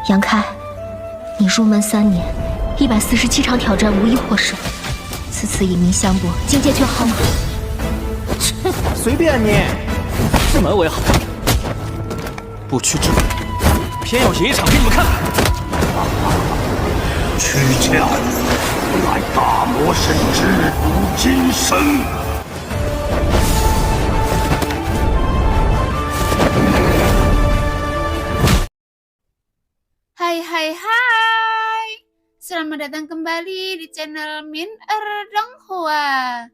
杨开，你入门3年，147场挑战无一获胜，此次以命相搏，境界却好吗？切，随便你。自门为好，不屈之辈，偏要赢一场给你们看。屈强，乃大魔神之今生。Hai, selamat datang kembali di channel Min Donghua.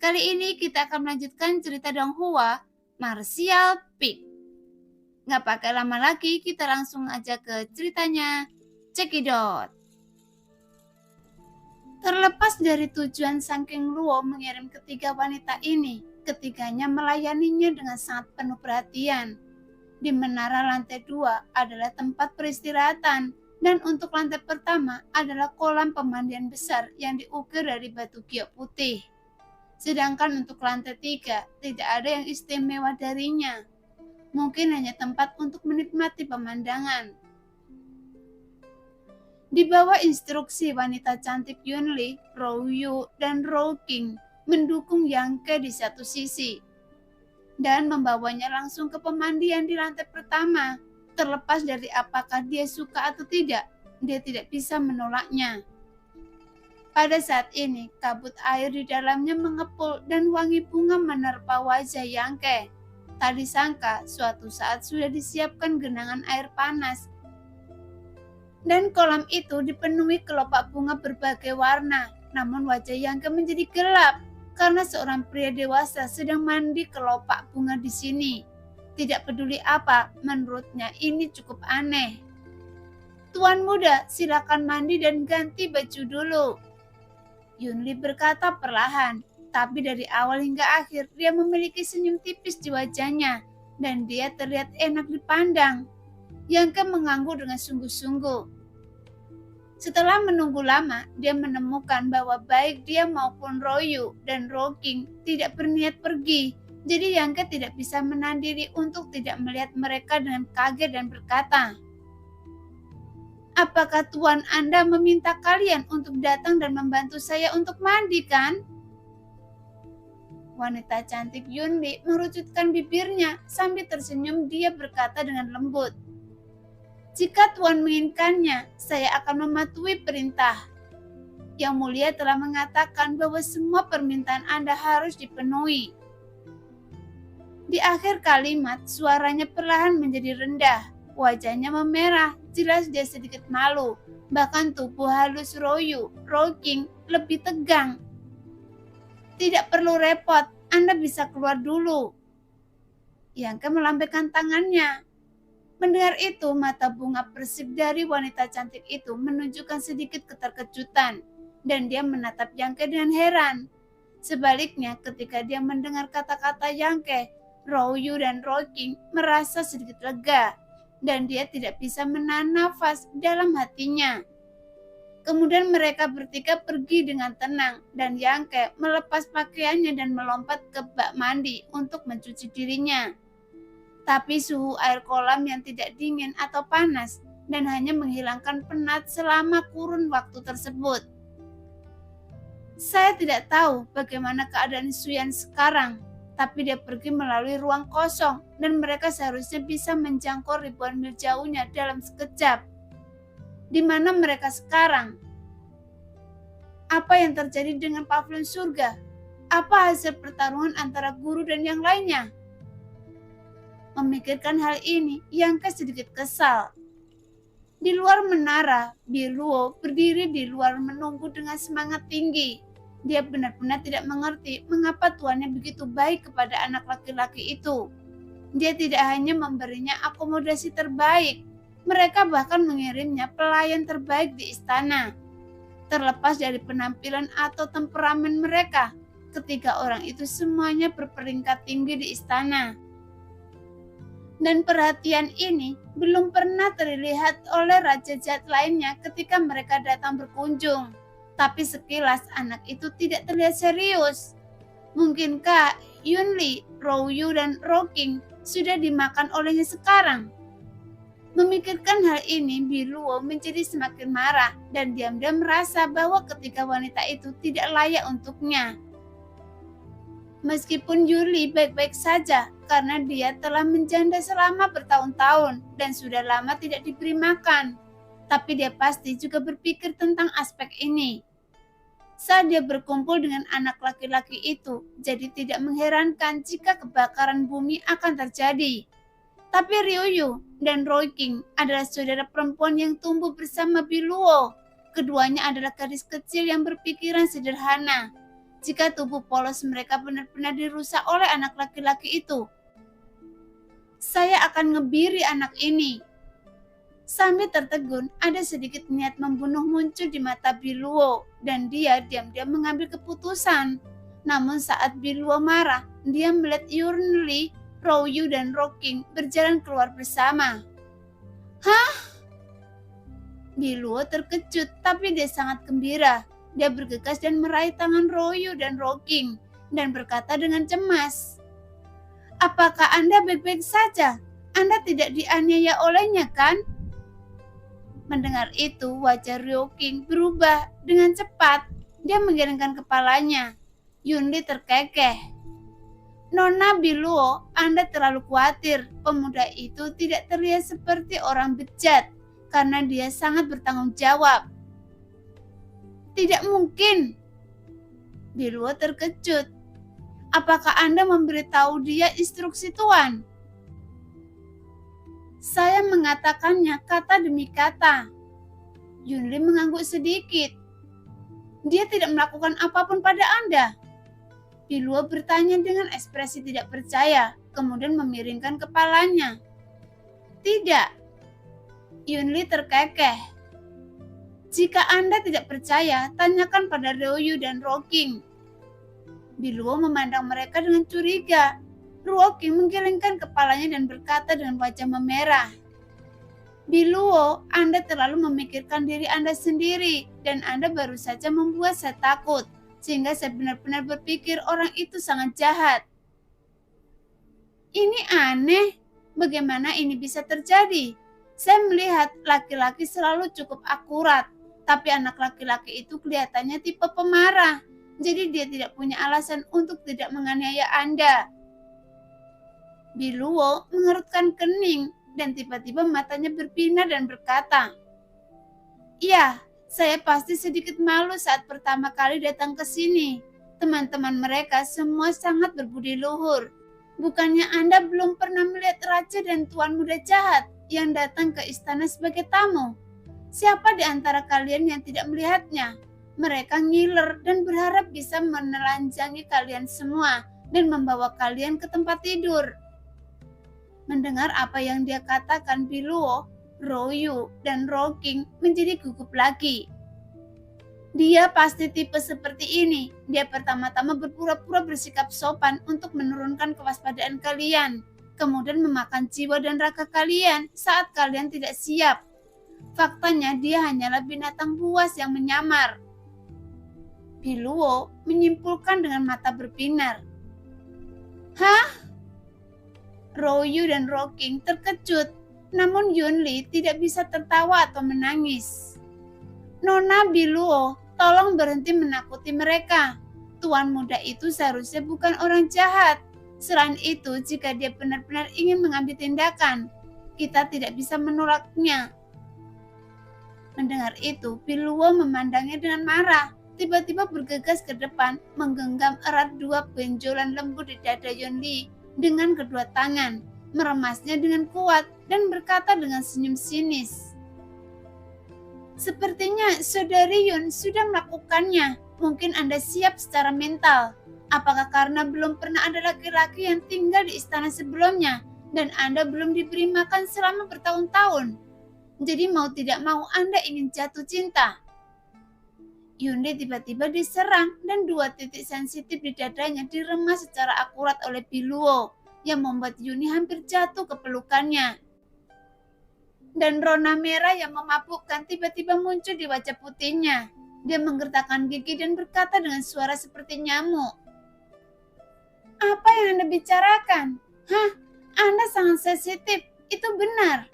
Kali ini kita akan melanjutkan cerita Donghua, Martial Peak. Nggak pakai lama lagi, kita langsung aja ke ceritanya. Cekidot. Terlepas dari tujuan Sangking Luo mengirim ketiga wanita ini, ketiganya melayaninya dengan sangat penuh perhatian. Di menara lantai 2 adalah tempat peristirahatan, dan untuk lantai pertama adalah kolam pemandian besar yang diukir dari batu giok putih. Sedangkan untuk lantai 3 tidak ada yang istimewa darinya. Mungkin hanya tempat untuk menikmati pemandangan. Di bawah instruksi wanita cantik Yunli, Rouyu, dan Rouking mendukung Yang Ke di satu sisi dan membawanya langsung ke pemandian di lantai pertama. Terlepas dari apakah dia suka atau tidak, dia tidak bisa menolaknya. Pada saat ini, kabut air di dalamnya mengepul dan wangi bunga menerpa wajah Yang Ke. Tak disangka, suatu saat sudah disiapkan genangan air panas. Dan kolam itu dipenuhi kelopak bunga berbagai warna. Namun wajah Yang Ke menjadi gelap karena seorang pria dewasa sedang mandi kelopak bunga di sini. Tidak peduli apa, menurutnya ini cukup aneh. Tuan muda, silakan mandi dan ganti baju dulu. Yunli berkata perlahan, tapi dari awal hingga akhir dia memiliki senyum tipis di wajahnya dan dia terlihat enak dipandang. Yang Ke mengangguk dengan sungguh-sungguh. Setelah menunggu lama, dia menemukan bahwa baik dia maupun Rouyu dan Rouking tidak berniat pergi. Jadi Yang Ke tidak bisa menahan diri untuk tidak melihat mereka dengan kaget dan berkata, "Apakah Tuan Anda meminta kalian untuk datang dan membantu saya untuk mandi, kan?" Wanita cantik Yunli merucutkan bibirnya sambil tersenyum. Dia berkata dengan lembut, "Jika Tuan menginginkannya, saya akan mematuhi perintah. Yang Mulia telah mengatakan bahwa semua permintaan Anda harus dipenuhi." Di akhir kalimat, suaranya perlahan menjadi rendah. Wajahnya memerah, jelas dia sedikit malu. Bahkan tubuh halus Rouyu, Rouking lebih tegang. "Tidak perlu repot, Anda bisa keluar dulu." Yang Ke melambaikan tangannya. Mendengar itu, mata bunga persib dari wanita cantik itu menunjukkan sedikit keterkejutan, dan dia menatap Yang Ke dengan heran. Sebaliknya, ketika dia mendengar kata-kata Yang Ke, Rouyu dan Rouking merasa sedikit lega, dan dia tidak bisa menahan nafas dalam hatinya. Kemudian mereka bertiga pergi dengan tenang, dan Yang Ke melepas pakaiannya dan melompat ke bak mandi untuk mencuci dirinya. Tapi suhu air kolam yang tidak dingin atau panas dan hanya menghilangkan penat selama kurun waktu tersebut. Saya tidak tahu bagaimana keadaan Suyan sekarang, tapi dia pergi melalui ruang kosong dan mereka seharusnya bisa menjangkau ribuan mil jauhnya dalam sekejap. Di mana mereka sekarang? Apa yang terjadi dengan pavilion surga? Apa hasil pertarungan antara guru dan yang lainnya? Memikirkan hal ini, Yang Ke sedikit kesal. Di luar menara, Biluo berdiri di luar menunggu dengan semangat tinggi. Dia benar-benar tidak mengerti mengapa tuannya begitu baik kepada anak laki-laki itu. Dia tidak hanya memberinya akomodasi terbaik, mereka bahkan mengirimnya pelayan terbaik di istana. Terlepas dari penampilan atau temperamen mereka, ketiga orang itu semuanya berperingkat tinggi di istana. Dan perhatian ini belum pernah terlihat oleh raja jahat lainnya ketika mereka datang berkunjung. Tapi sekilas anak itu tidak terlihat serius. Mungkinkah Yunli, Rouyu, dan Rouking sudah dimakan olehnya sekarang? Memikirkan hal ini, Biluo menjadi semakin marah dan diam-diam merasa bahwa ketika wanita itu tidak layak untuknya. Meskipun Yuli baik-baik saja karena dia telah menjanda selama bertahun-tahun dan sudah lama tidak diberi makan, tapi dia pasti juga berpikir tentang aspek ini. Saat dia berkumpul dengan anak laki-laki itu, jadi tidak mengherankan jika kebakaran bumi akan terjadi. Tapi Ryoyu dan Roiking adalah saudara perempuan yang tumbuh bersama Biluo. Keduanya adalah gadis kecil yang berpikiran sederhana. Jika tubuh polos mereka benar-benar dirusak oleh anak laki-laki itu, saya akan ngebiri anak ini. Sambil tertegun, ada sedikit niat membunuh muncul di mata Biluo dan dia diam-diam mengambil keputusan. Namun saat Biluo marah, dia melihat Yunli, Ryoyu dan Roiking berjalan keluar bersama. Hah? Biluo terkejut, tapi dia sangat gembira. Dia bergegas dan meraih tangan Ryoyu dan Roiking dan berkata dengan cemas, "Apakah Anda baik-baik saja? Anda tidak dianiaya olehnya, kan?" Mendengar itu, wajah Roiking berubah dengan cepat. Dia menggelengkan kepalanya. Yunli terkekeh. "Nona Biluo, Anda terlalu khawatir. Pemuda itu tidak terlihat seperti orang bejat karena dia sangat bertanggung jawab." "Tidak mungkin." Biluo terkejut. "Apakah Anda memberitahu dia instruksi Tuan?" "Saya mengatakannya kata demi kata." Yunli mengangguk sedikit. "Dia tidak melakukan apapun pada Anda?" Biluo bertanya dengan ekspresi tidak percaya, kemudian memiringkan kepalanya. "Tidak." Yunli terkekeh. "Jika Anda tidak percaya, tanyakan pada Ryoyu dan Roiking." Biluo memandang mereka dengan curiga. Roiking menggelengkan kepalanya dan berkata dengan wajah memerah, "Biluo, Anda terlalu memikirkan diri Anda sendiri dan Anda baru saja membuat saya takut. Sehingga saya benar-benar berpikir orang itu sangat jahat." "Ini aneh, bagaimana ini bisa terjadi? Saya melihat laki-laki selalu cukup akurat, tapi anak laki-laki itu kelihatannya tipe pemarah, jadi dia tidak punya alasan untuk tidak menganiaya Anda." Biluo mengerutkan kening dan tiba-tiba matanya berbinar dan berkata, "Ya, saya pasti sedikit malu saat pertama kali datang ke sini. Teman-teman mereka semua sangat berbudi luhur. Bukannya Anda belum pernah melihat raja dan tuan muda jahat yang datang ke istana sebagai tamu? Siapa di antara kalian yang tidak melihatnya? Mereka ngiler dan berharap bisa menelanjangi kalian semua dan membawa kalian ke tempat tidur." Mendengar apa yang dia katakan, Biluo, Ryoyu, dan Roiking menjadi gugup lagi. Dia pasti tipe seperti ini. Dia pertama-tama berpura-pura bersikap sopan untuk menurunkan kewaspadaan kalian, kemudian memakan jiwa dan raga kalian saat kalian tidak siap. Faktanya dia hanyalah binatang buas yang menyamar. Biluo menyimpulkan dengan mata berbinar. "Hah?" Ryoyu dan Roiking terkejut, namun Yunli tidak bisa tertawa atau menangis. "Nona Biluo, tolong berhenti menakuti mereka. Tuan muda itu seharusnya bukan orang jahat. Selain itu, jika dia benar-benar ingin mengambil tindakan, kita tidak bisa menolaknya." Mendengar itu, Biluo memandangnya dengan marah, tiba-tiba bergegas ke depan, menggenggam erat dua benjolan lembut di dada Yunli dengan kedua tangan, meremasnya dengan kuat dan berkata dengan senyum sinis, "Sepertinya saudari Yun sudah melakukannya. Mungkin Anda siap secara mental. Apakah karena belum pernah ada laki-laki yang tinggal di istana sebelumnya dan Anda belum diberi makan selama bertahun-tahun? Jadi mau tidak mau Anda ingin jatuh cinta?" Yunli tiba-tiba diserang dan dua titik sensitif di dadanya diremas secara akurat oleh Biluo yang membuat Yuni hampir jatuh ke pelukannya. Dan rona merah yang memabukkan tiba-tiba muncul di wajah putihnya. Dia menggertakkan gigi dan berkata dengan suara seperti nyamuk, "Apa yang Anda bicarakan? Hah? Anda sangat sensitif, itu benar."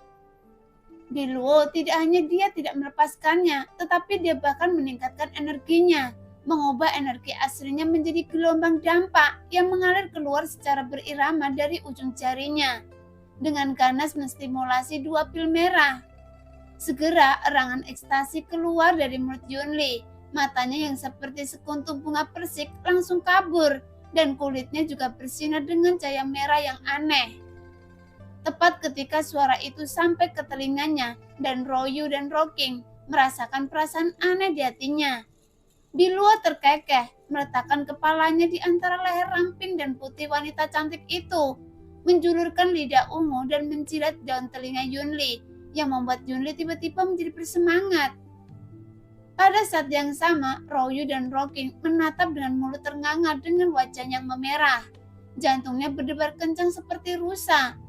Biluo tidak hanya dia tidak melepaskannya, tetapi dia bahkan meningkatkan energinya, mengubah energi aslinya menjadi gelombang dampak yang mengalir keluar secara berirama dari ujung jarinya. Dengan ganas menstimulasi dua pil merah. Segera erangan ekstasi keluar dari mulut Yunli. Matanya yang seperti sekuntum bunga persik langsung kabur, dan kulitnya juga bersinar dengan cahaya merah yang aneh. Tepat ketika suara itu sampai ke telinganya, dan Royu dan Rocking merasakan perasaan aneh di hatinya. Biluo terkekeh, meletakkan kepalanya di antara leher ramping dan putih wanita cantik itu, menjulurkan lidah ungu dan menjilat daun telinga Yunli, yang membuat Yunli tiba-tiba menjadi bersemangat. Pada saat yang sama, Royu dan Rocking menatap dengan mulut ternganga dengan wajah yang memerah. Jantungnya berdebar kencang seperti rusa.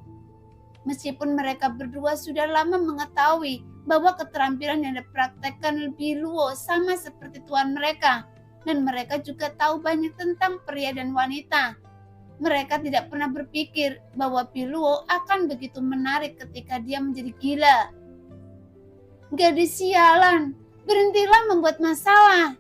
Meskipun mereka berdua sudah lama mengetahui bahwa keterampilan yang dipraktekkan Biluo sama seperti tuan mereka, dan mereka juga tahu banyak tentang pria dan wanita. Mereka tidak pernah berpikir bahwa Biluo akan begitu menarik ketika dia menjadi gila. Gadis sialan, berhentilah membuat masalah.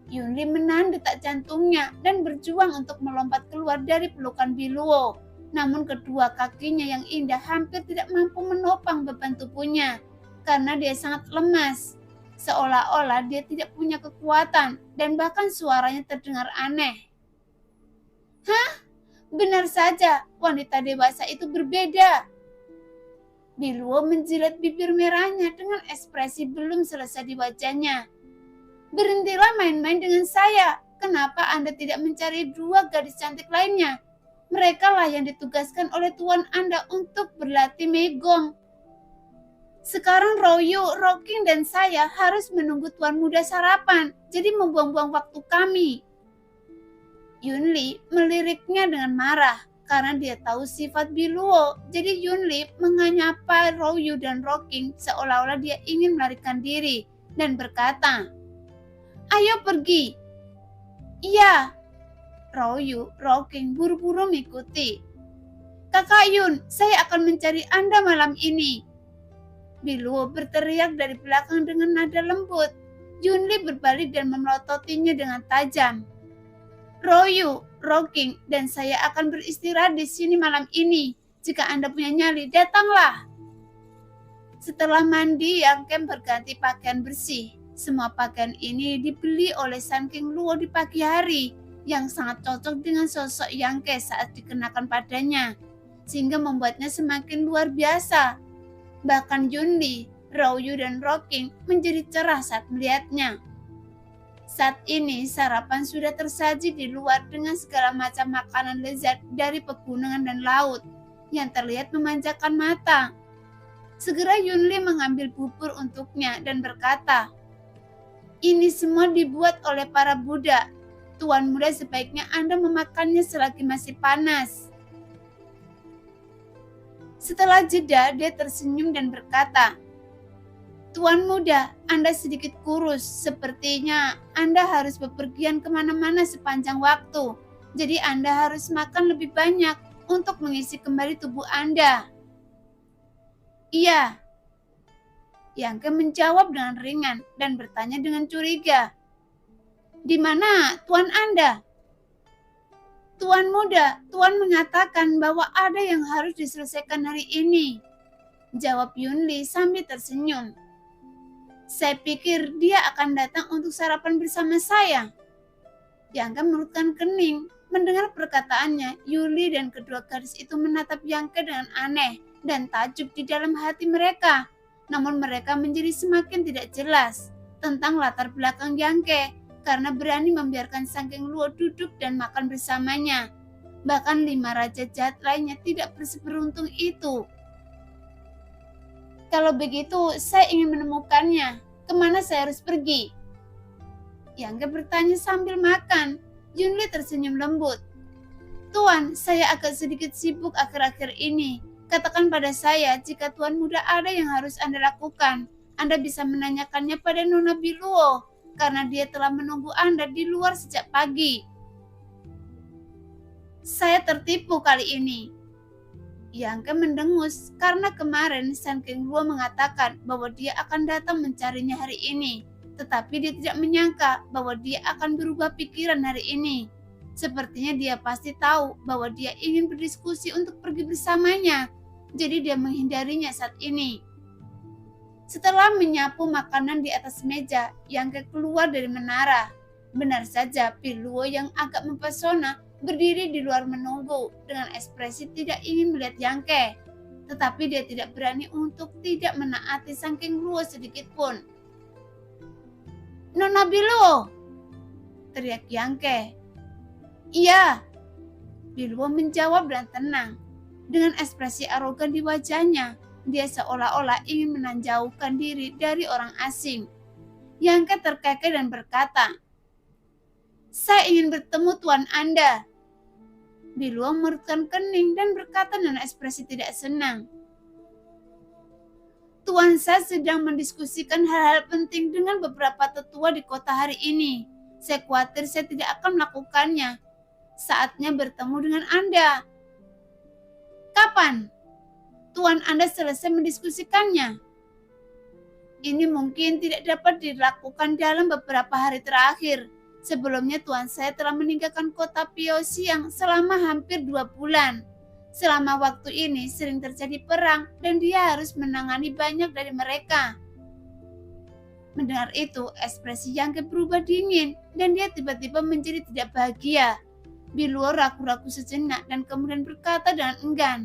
Yunli menahan detak jantungnya dan berjuang untuk melompat keluar dari pelukan Biluo. Namun kedua kakinya yang indah hampir tidak mampu menopang beban tubuhnya karena dia sangat lemas. Seolah-olah dia tidak punya kekuatan dan bahkan suaranya terdengar aneh. Hah? Benar saja, wanita dewasa itu berbeda. Biluo menjilat bibir merahnya dengan ekspresi belum selesai di wajahnya. Berhentilah main-main dengan saya. Kenapa Anda tidak mencari dua gadis cantik lainnya? Mereka lah yang ditugaskan oleh tuan Anda untuk berlatih megong. Sekarang Royu, Rocking, dan saya harus menunggu tuan muda sarapan, jadi membuang-buang waktu kami. Yunli meliriknya dengan marah karena dia tahu sifat Biluo. Jadi Yunli menganyapa Royu dan Rocking seolah-olah dia ingin melarikan diri dan berkata, "Ayo pergi." Iya. Royu, Rocking buru-buru mengikuti. "Kakak Yun, saya akan mencari Anda malam ini." Biluo berteriak dari belakang dengan nada lembut. Yunli berbalik dan memelototinya dengan tajam. "Royu, Rocking, dan saya akan beristirahat di sini malam ini. Jika Anda punya nyali, datanglah." Setelah mandi, Yang Kem berganti pakaian bersih. Semua pakaian ini dibeli oleh Sun King Luo di pagi hari, yang sangat cocok dengan sosok Yang Ke saat dikenakan padanya, sehingga membuatnya semakin luar biasa. Bahkan Yunli, Royu, dan Rocking menjadi cerah saat melihatnya. Saat ini sarapan sudah tersaji di luar dengan segala macam makanan lezat dari pegunungan dan laut yang terlihat memanjakan mata. Segera Yunli mengambil bubur untuknya dan berkata, "Ini semua dibuat oleh para Buddha. Tuan muda sebaiknya Anda memakannya selagi masih panas." Setelah jeda, dia tersenyum dan berkata, "Tuan muda, Anda sedikit kurus. Sepertinya Anda harus bepergian kemana-mana sepanjang waktu. Jadi Anda harus makan lebih banyak untuk mengisi kembali tubuh Anda." "Iya." Yang Ke menjawab dengan ringan dan bertanya dengan curiga, "Di mana Tuan Anda?" "Tuan muda, Tuan mengatakan bahwa ada yang harus diselesaikan hari ini," jawab Yunli sambil tersenyum. "Saya pikir dia akan datang untuk sarapan bersama saya." Yang Ke mengerutkan kening. Mendengar perkataannya, Yuli dan kedua gadis itu menatap Yang Ke dengan aneh dan takjub di dalam hati mereka. Namun mereka menjadi semakin tidak jelas tentang latar belakang Yang Ke karena berani membiarkan Sun King Luo duduk dan makan bersamanya. Bahkan 5 raja jahat lainnya tidak berseberuntung itu. "Kalau begitu, saya ingin menemukannya. Kemana saya harus pergi?" Yang Ke bertanya sambil makan. Yunli tersenyum lembut. "Tuan, saya agak sedikit sibuk akhir-akhir ini. Katakan pada saya jika Tuan muda ada yang harus Anda lakukan. Anda bisa menanyakannya pada Nona Biluo, karena dia telah menunggu Anda di luar sejak pagi." "Saya tertipu kali ini." Yangke mendengus karena kemarin San King Luo mengatakan bahwa dia akan datang mencarinya hari ini. Tetapi dia tidak menyangka bahwa dia akan berubah pikiran hari ini. Sepertinya dia pasti tahu bahwa dia ingin berdiskusi untuk pergi bersamanya. Jadi dia menghindarinya saat ini. Setelah menyapu makanan di atas meja, Yangke keluar dari menara. Benar saja, Piluo yang agak mempesona berdiri di luar menunggu dengan ekspresi tidak ingin melihat Yangke. Tetapi dia tidak berani untuk tidak menaati San King Luo sedikit pun. "Nona Biluo!" teriak Yangke. "Iya," Biluo menjawab dan tenang. Dengan ekspresi arogan di wajahnya, dia seolah-olah ingin menjauhkan diri dari orang asing. Yangke terkekeh dan berkata, "Saya ingin bertemu Tuan Anda." Biluo mengerutkan kening dan berkata dengan ekspresi tidak senang, "Tuan saya sedang mendiskusikan hal-hal penting dengan beberapa tetua di kota hari ini. Saya khawatir saya tidak akan melakukannya. Saatnya bertemu dengan Anda." "Kapan Tuan Anda selesai mendiskusikannya?" "Ini mungkin tidak dapat dilakukan dalam beberapa hari terakhir. Sebelumnya Tuan saya telah meninggalkan kota Piosiang selama hampir 2 bulan. Selama waktu ini sering terjadi perang dan dia harus menangani banyak dari mereka." Mendengar itu, ekspresi Yangke berubah dingin dan dia tiba-tiba menjadi tidak bahagia. Biluo ragu-ragu sejenak dan kemudian berkata dengan enggan,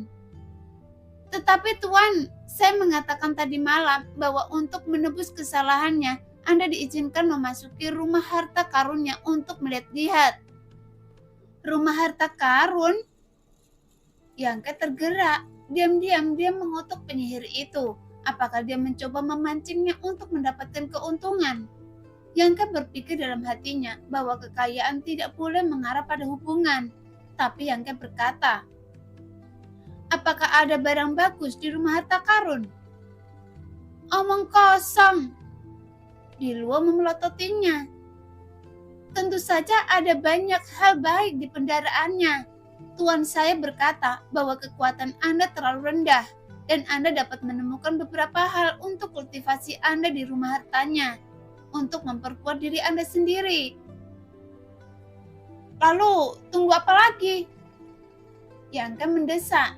"Tetapi Tuan, saya mengatakan tadi malam bahwa untuk menebus kesalahannya, Anda diizinkan memasuki rumah harta karunnya untuk melihat-lihat." "Rumah harta karun?" Yangke tergerak. Diam-diam dia mengutuk penyihir itu. Apakah dia mencoba memancingnya untuk mendapatkan keuntungan? Yangke berpikir dalam hatinya bahwa kekayaan tidak boleh mengarah pada hubungan. Tapi Yangke berkata, "Apakah ada barang bagus di rumah harta karun?" "Omong kosong," Biluo memelototinya. "Tentu saja ada banyak hal baik di pendaraannya. Tuan saya berkata bahwa kekuatan Anda terlalu rendah dan Anda dapat menemukan beberapa hal untuk kultivasi Anda di rumah hartanya untuk memperkuat diri Anda sendiri." "Lalu tunggu apa lagi?" Yangke mendesak.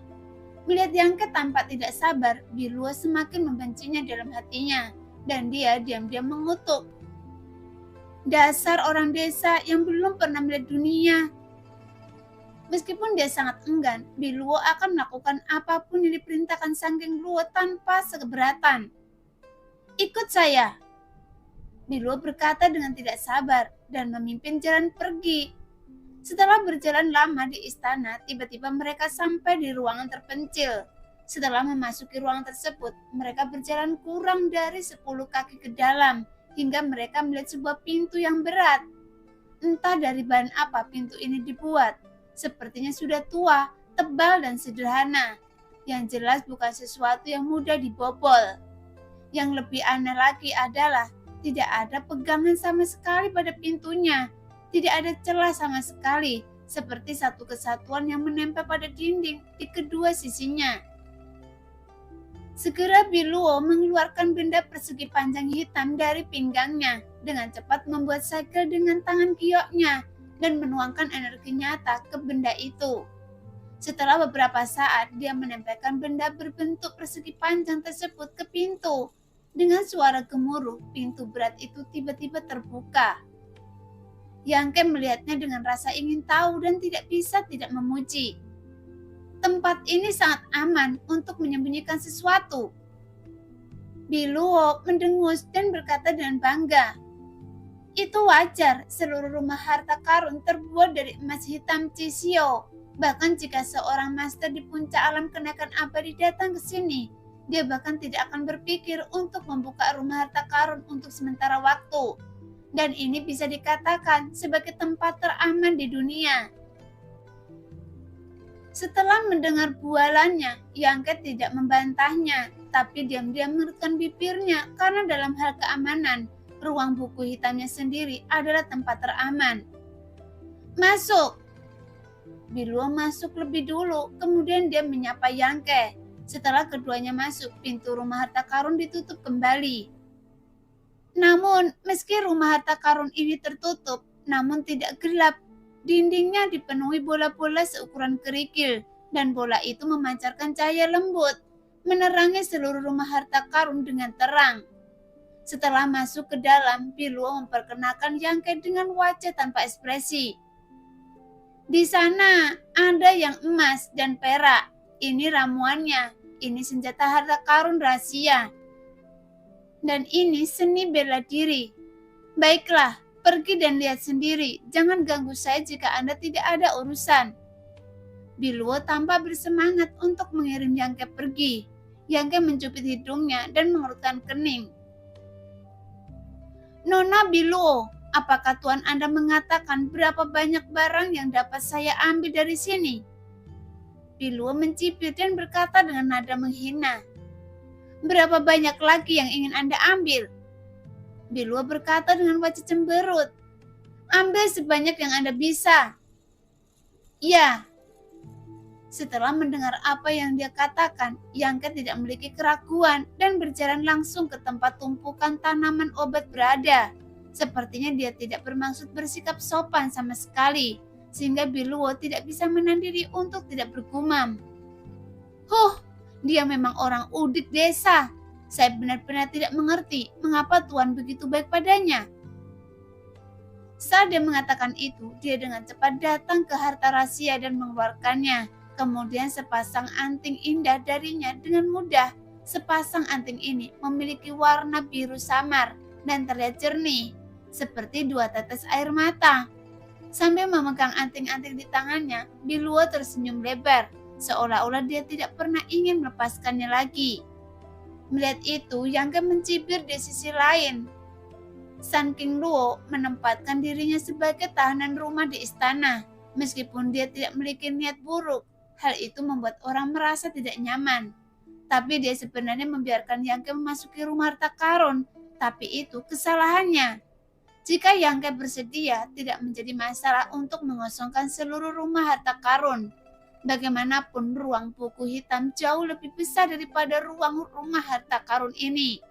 Melihat Yangke tampak tidak sabar, Biluo semakin membencinya dalam hatinya. Dan dia diam-diam mengutuk, "Dasar orang desa yang belum pernah melihat dunia." Meskipun dia sangat enggan, Biluo akan melakukan apapun yang diperintahkan San King Luo tanpa keberatan. "Ikut saya," Biluo berkata dengan tidak sabar dan memimpin jalan pergi. Setelah berjalan lama di istana, tiba-tiba mereka sampai di ruangan terpencil. Setelah memasuki ruang tersebut, mereka berjalan kurang dari 10 kaki ke dalam, hingga mereka melihat sebuah pintu yang berat. Entah dari bahan apa pintu ini dibuat. Sepertinya sudah tua, tebal dan sederhana. Yang jelas bukan sesuatu yang mudah dibobol. Yang lebih aneh lagi adalah tidak ada pegangan sama sekali pada pintunya. Tidak ada celah sama sekali, seperti satu kesatuan yang menempel pada dinding di kedua sisinya. Segera Biluo mengeluarkan benda persegi panjang hitam dari pinggangnya, dengan cepat membuat segel dengan tangan gioknya dan menuangkan energi nyata ke benda itu. Setelah beberapa saat, dia menempelkan benda berbentuk persegi panjang tersebut ke pintu. Dengan suara gemuruh, pintu berat itu tiba-tiba terbuka. Yangke melihatnya dengan rasa ingin tahu dan tidak bisa tidak memuji. Tempat ini sangat aman untuk menyembunyikan sesuatu. Biluo mendengus dan berkata dengan bangga, "Itu wajar, seluruh rumah harta karun terbuat dari emas hitam Cisio. Bahkan jika seorang master di puncak alam kenaikan abadi datang ke sini, dia bahkan tidak akan berpikir untuk membuka rumah harta karun untuk sementara waktu. Dan ini bisa dikatakan sebagai tempat teraman di dunia." Setelah mendengar bualannya, Yangke tidak membantahnya, tapi diam-diam mengerutkan bibirnya karena dalam hal keamanan, ruang buku hitamnya sendiri adalah tempat teraman. "Masuk!" Biluo masuk lebih dulu, kemudian dia menyapa Yangke. Setelah keduanya masuk, pintu rumah harta karun ditutup kembali. Namun, meski rumah harta karun ini tertutup, namun tidak gelap. Dindingnya dipenuhi bola-bola seukuran kerikil, dan bola itu memancarkan cahaya lembut, menerangi seluruh rumah harta karun dengan terang. Setelah masuk ke dalam, Biluo memperkenalkan Yangke dengan wajah tanpa ekspresi. Di sana ada yang emas dan perak. Ini ramuannya, ini senjata harta karun rahasia. Dan ini seni bela diri. Baiklah, pergi dan lihat sendiri. Jangan ganggu saya jika Anda tidak ada urusan. Biluo tampak bersemangat untuk mengirim Yangke pergi. Yangke mencubit hidungnya dan mengerutkan kening. Nona Biluo, apakah Tuan Anda mengatakan berapa banyak barang yang dapat saya ambil dari sini? Biluo mencibir dan berkata dengan nada menghina. Berapa banyak lagi yang ingin Anda ambil? Biluo berkata dengan wajah cemberut. Ambil sebanyak yang Anda bisa. Ya. Setelah mendengar apa yang dia katakan, Yangke tidak memiliki keraguan dan berjalan langsung ke tempat tumpukan tanaman obat berada. Sepertinya dia tidak bermaksud bersikap sopan sama sekali, sehingga Biluo tidak bisa menahan diri untuk tidak bergumam. Dia memang orang udik desa. Saya benar-benar tidak mengerti mengapa Tuan begitu baik padanya. Saat dia mengatakan itu, dia dengan cepat datang ke harta rahasia dan mengeluarkannya. Kemudian sepasang anting indah darinya dengan mudah. Sepasang anting ini memiliki warna biru samar dan terlihat jernih, seperti dua tetes air mata. Sambil memegang anting-anting di tangannya, Biluo tersenyum lebar, seolah-olah dia tidak pernah ingin melepaskannya lagi. Melihat itu, Yangke mencibir di sisi lain. San King Luo menempatkan dirinya sebagai tahanan rumah di istana. Meskipun dia tidak memiliki niat buruk, hal itu membuat orang merasa tidak nyaman. Tapi dia sebenarnya membiarkan Yangke memasuki rumah harta karun, tapi itu kesalahannya. Jika Yangke bersedia, tidak menjadi masalah untuk mengosongkan seluruh rumah harta karun. Bagaimanapun ruang buku hitam jauh lebih besar daripada ruang rumah harta karun ini.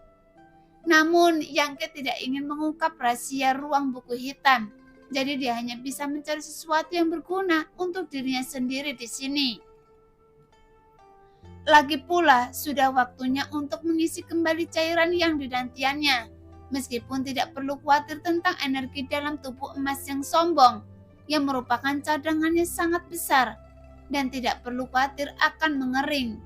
Namun Yangke tidak ingin mengungkap rahasia ruang buku hitam, jadi dia hanya bisa mencari sesuatu yang berguna untuk dirinya sendiri di sini. Lagi pula, sudah waktunya untuk mengisi kembali cairan yang dinantiannya. Meskipun tidak perlu khawatir tentang energi dalam tubuh emas yang sombong, yang merupakan cadangannya sangat besar, dan tidak perlu khawatir akan mengering.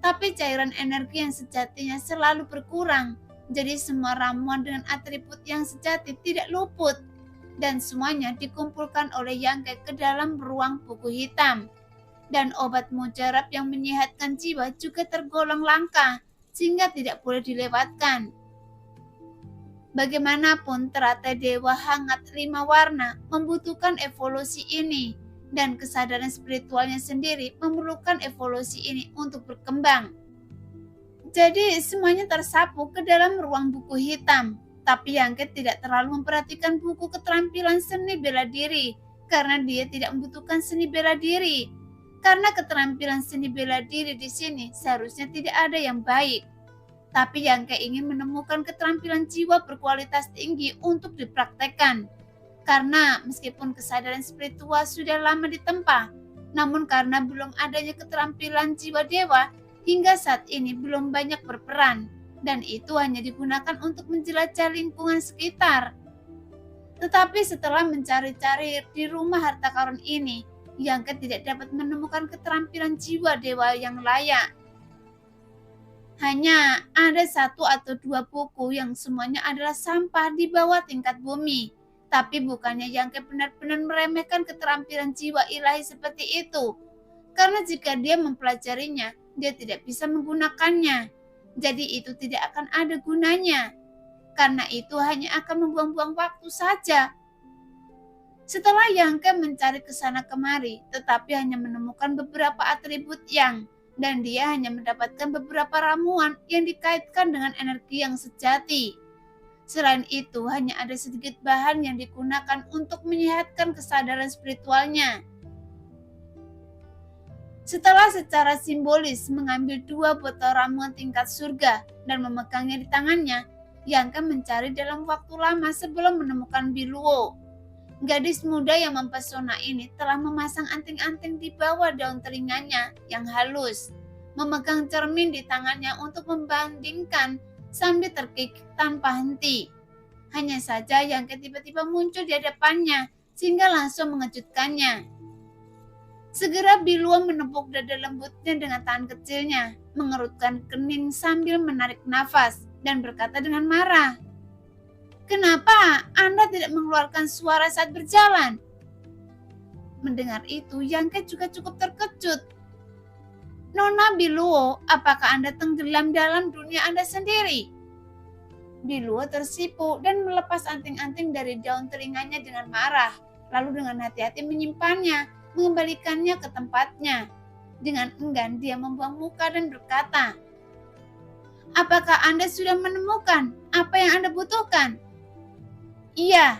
Tapi cairan energi yang sejatinya selalu berkurang, jadi semua ramuan dengan atribut yang sejati tidak luput, dan semuanya dikumpulkan oleh Yangke ke dalam ruang buku hitam. Dan obat mujarab yang menyehatkan jiwa juga tergolong langka, sehingga tidak boleh dilewatkan. Bagaimanapun teratai dewa hangat 5 warna membutuhkan evolusi ini, dan kesadaran spiritualnya sendiri memerlukan evolusi ini untuk berkembang. Jadi semuanya tersapu ke dalam ruang buku hitam, tapi Yangke tidak terlalu memperhatikan buku keterampilan seni bela diri, karena dia tidak membutuhkan seni bela diri. Karena keterampilan seni bela diri di sini seharusnya tidak ada yang baik. Tapi Yangke ingin menemukan keterampilan jiwa berkualitas tinggi untuk dipraktekkan. Karena meskipun kesadaran spiritual sudah lama ditempa, namun karena belum adanya keterampilan jiwa dewa, hingga saat ini belum banyak berperan, dan itu hanya digunakan untuk menjelajah lingkungan sekitar. Tetapi setelah mencari-cari di rumah harta karun ini, Yangke tidak dapat menemukan keterampilan jiwa dewa yang layak. Hanya ada 1 atau 2 buku yang semuanya adalah sampah di bawah tingkat bumi. Tapi bukannya Yangke benar-benar meremehkan keterampilan jiwa ilahi seperti itu. Karena jika dia mempelajarinya, dia tidak bisa menggunakannya. Jadi itu tidak akan ada gunanya. Karena itu hanya akan membuang-buang waktu saja. Setelah Yangke mencari ke sana kemari, tetapi hanya menemukan beberapa atribut yang, dan dia hanya mendapatkan beberapa ramuan yang dikaitkan dengan energi yang sejati. Selain itu, hanya ada sedikit bahan yang digunakan untuk menyehatkan kesadaran spiritualnya. Setelah secara simbolis mengambil 2 botol ramuan tingkat surga dan memegangnya di tangannya, Yangke mencari dalam waktu lama sebelum menemukan Biluo. Gadis muda yang mempesona ini telah memasang anting-anting di bawah daun telinganya yang halus, memegang cermin di tangannya untuk membandingkan sambil terkikik tanpa henti. Hanya saja Yangke tiba-tiba muncul di hadapannya sehingga langsung mengejutkannya. Segera Biluo menepuk dada lembutnya dengan tangan kecilnya, mengerutkan kening sambil menarik nafas dan berkata dengan marah, "Kenapa Anda tidak mengeluarkan suara saat berjalan?" Mendengar itu, Yangke juga cukup terkejut. "Nona Biluo, apakah Anda tenggelam dalam dunia Anda sendiri?" Biluo tersipu dan melepas anting-anting dari daun telinganya dengan marah, lalu dengan hati-hati menyimpannya, mengembalikannya ke tempatnya. Dengan enggan dia membuang muka dan berkata, "Apakah Anda sudah menemukan apa yang Anda butuhkan?" "Iya,"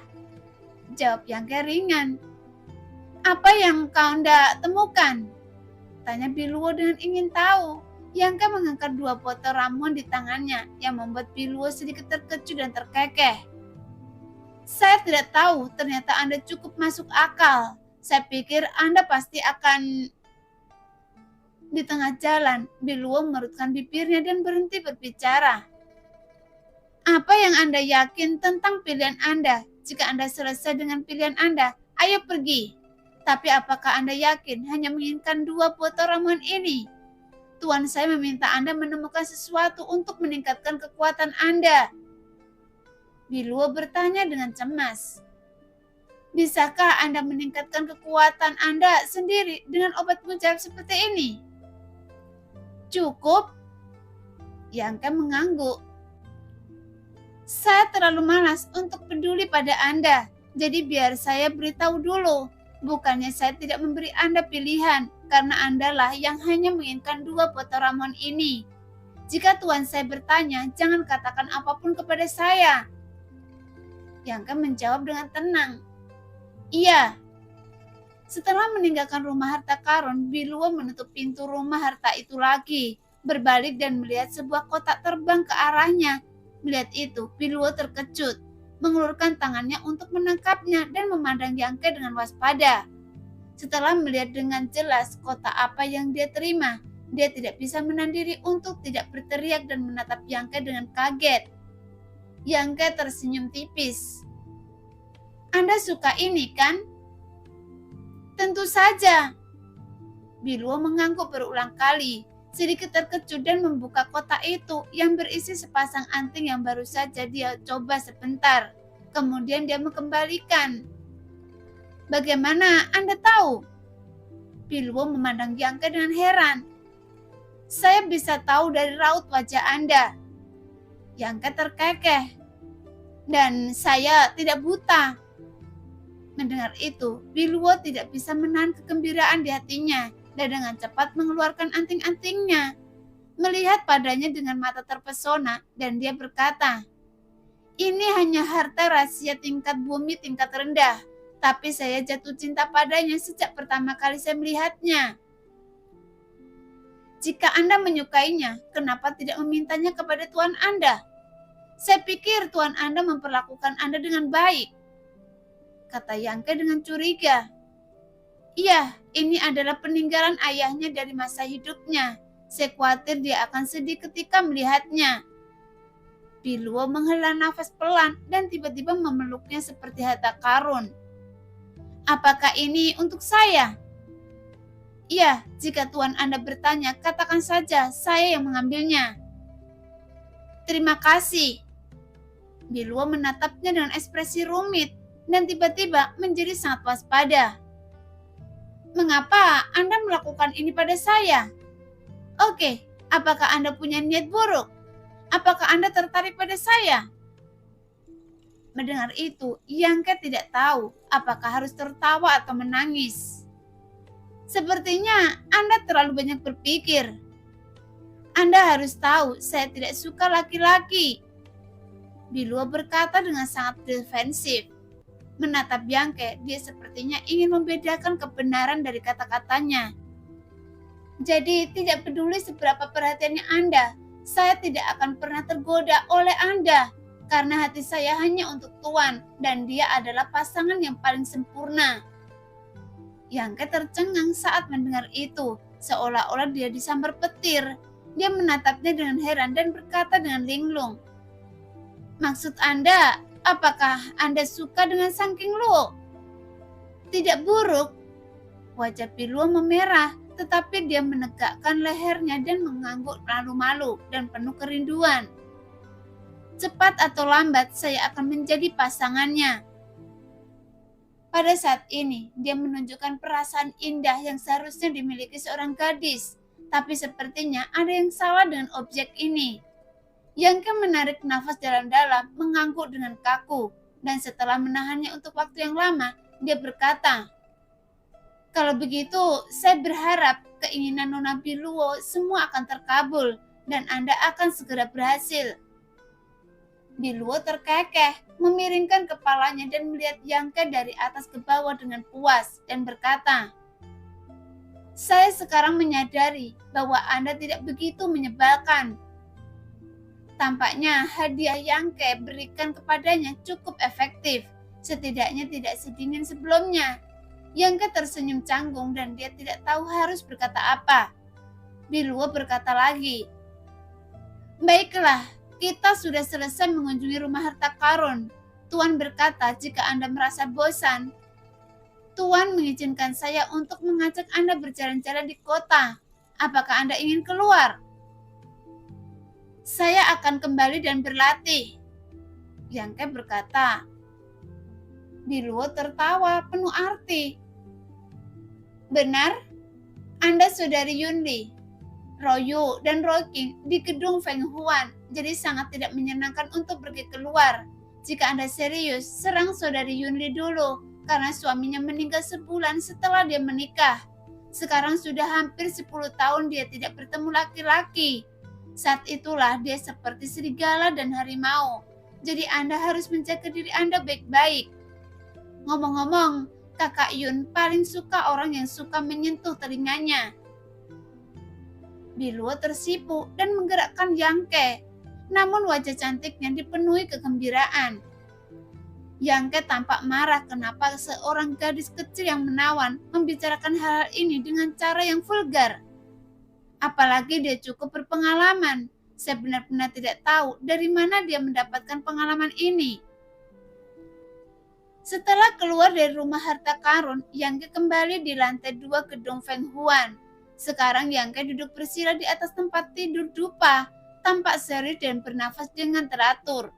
jawab Yangke ringan. "Apa yang kau hendak temukan?" tanya Biluo dengan ingin tahu. Yangke mengangkat 2 botol ramuan di tangannya yang membuat Biluo sedikit terkejut dan terkekeh. "Saya tidak tahu, ternyata Anda cukup masuk akal. Saya pikir Anda pasti akan..." Di tengah jalan, Biluo mengerutkan bibirnya dan berhenti berbicara. "Apa yang Anda yakin tentang pilihan Anda? Jika Anda selesai dengan pilihan Anda, ayo pergi. Tapi apakah Anda yakin hanya menginginkan 2 botol ramuan ini? Tuan saya meminta Anda menemukan sesuatu untuk meningkatkan kekuatan Anda." Biluo bertanya dengan cemas. "Bisakah Anda meningkatkan kekuatan Anda sendiri dengan obat mujarab seperti ini?" "Cukup?" Yangke mengangguk. "Saya terlalu malas untuk peduli pada Anda, jadi biar saya beritahu dulu. Bukannya saya tidak memberi Anda pilihan, karena Anda lah yang hanya menginginkan 2 botol ramuan ini. Jika tuan saya bertanya, jangan katakan apapun kepada saya." Yangke menjawab dengan tenang, "Iya." Setelah meninggalkan rumah harta karun, Biluo menutup pintu rumah harta itu lagi, berbalik dan melihat sebuah kotak terbang ke arahnya. Melihat itu, Biluo terkejut, mengulurkan tangannya untuk menangkapnya dan memandang Yangke dengan waspada. Setelah melihat dengan jelas kotak apa yang dia terima, dia tidak bisa menahan diri untuk tidak berteriak dan menatap Yangke dengan kaget. Yangke tersenyum tipis. "Anda suka ini, kan?" "Tentu saja." Biluo mengangguk berulang kali, sedikit terkejut dan membuka kotak itu yang berisi sepasang anting yang baru saja dia coba sebentar. Kemudian dia mengembalikan. "Bagaimana Anda tahu?" Biluo memandang Yangke dengan heran. "Saya bisa tahu dari raut wajah Anda." Yangke terkekeh. "Dan saya tidak buta." Mendengar itu, Biluo tidak bisa menahan kegembiraan di hatinya dan dengan cepat mengeluarkan anting-antingnya. Melihat padanya dengan mata terpesona dan dia berkata, "Ini hanya harta rahasia tingkat bumi tingkat rendah, tapi saya jatuh cinta padanya sejak pertama kali saya melihatnya. Jika Anda menyukainya, kenapa tidak memintanya kepada Tuan Anda? Saya pikir Tuan Anda memperlakukan Anda dengan baik," kata Yangke dengan curiga. "Iya, ini adalah peninggalan ayahnya dari masa hidupnya. Saya khawatir dia akan sedih ketika melihatnya." Biluo menghela nafas pelan dan tiba-tiba memeluknya seperti harta karun. "Apakah ini untuk saya?" "Iya, jika Tuan Anda bertanya, katakan saja saya yang mengambilnya." "Terima kasih." Biluo menatapnya dengan ekspresi rumit dan tiba-tiba menjadi sangat waspada. "Mengapa Anda melakukan ini pada saya? Oke, apakah Anda punya niat buruk? Apakah Anda tertarik pada saya?" Mendengar itu, Yangke tidak tahu apakah harus tertawa atau menangis. "Sepertinya Anda terlalu banyak berpikir. Anda harus tahu saya tidak suka laki-laki." Biluo berkata dengan sangat defensif. Menatap Yangke, dia sepertinya ingin membedakan kebenaran dari kata-katanya. Jadi tidak peduli seberapa perhatiannya Anda, saya tidak akan pernah tergoda oleh Anda. Karena hati saya hanya untuk Tuan dan dia adalah pasangan yang paling sempurna. Yangke tercengang saat mendengar itu, seolah-olah dia disambar petir. Dia menatapnya dengan heran dan berkata dengan linglung, "Maksud Anda, apakah Anda suka dengan Sang King Luo?" "Tidak buruk." Wajah Piluo memerah, tetapi dia menegakkan lehernya dan mengangguk malu-malu dan penuh kerinduan. "Cepat atau lambat saya akan menjadi pasangannya." Pada saat ini, dia menunjukkan perasaan indah yang seharusnya dimiliki seorang gadis. Tapi sepertinya ada yang salah dengan objek ini. Yangke menarik nafas dalam-dalam, mengangguk dengan kaku. Dan setelah menahannya untuk waktu yang lama, dia berkata, "Kalau begitu, saya berharap keinginan Nona Piluo semua akan terkabul dan Anda akan segera berhasil." Piluo terkekeh, memiringkan kepalanya dan melihat Yangke dari atas ke bawah dengan puas dan berkata, "Saya sekarang menyadari bahwa Anda tidak begitu menyebalkan. Tampaknya hadiah Yangke berikan kepadanya cukup efektif, setidaknya tidak sedingin sebelumnya." Yangke tersenyum canggung dan dia tidak tahu harus berkata apa. Piluo berkata lagi, "Baiklah, kita sudah selesai mengunjungi rumah harta karun. Tuan berkata jika Anda merasa bosan, Tuan mengizinkan saya untuk mengajak Anda berjalan-jalan di kota. Apakah Anda ingin keluar?" "Saya akan kembali dan berlatih," Yangke berkata. Piluo tertawa penuh arti. "Benar? Anda saudari Yunli, Royu, dan Roking di gedung Feng Huan, jadi sangat tidak menyenangkan untuk pergi keluar. Jika Anda serius, serang saudari Yunli dulu, karena suaminya meninggal sebulan setelah dia menikah. Sekarang sudah hampir 10 tahun dia tidak bertemu laki-laki. Saat itulah dia seperti serigala dan harimau. Jadi Anda harus menjaga diri Anda baik-baik. Ngomong-ngomong, Kakak Yun paling suka orang yang suka menyentuh telinganya." Piluo tersipu dan menggerakkan Yangke, namun wajah cantiknya dipenuhi kegembiraan. Yangke tampak marah kenapa seorang gadis kecil yang menawan membicarakan hal ini dengan cara yang vulgar. Apalagi dia cukup berpengalaman. Saya benar-benar tidak tahu dari mana dia mendapatkan pengalaman ini. Setelah keluar dari rumah harta karun, Yangke kembali di lantai 2 gedung Feng Huan. Sekarang Yangke duduk bersila di atas tempat tidur dupa, tampak serius dan bernafas dengan teratur.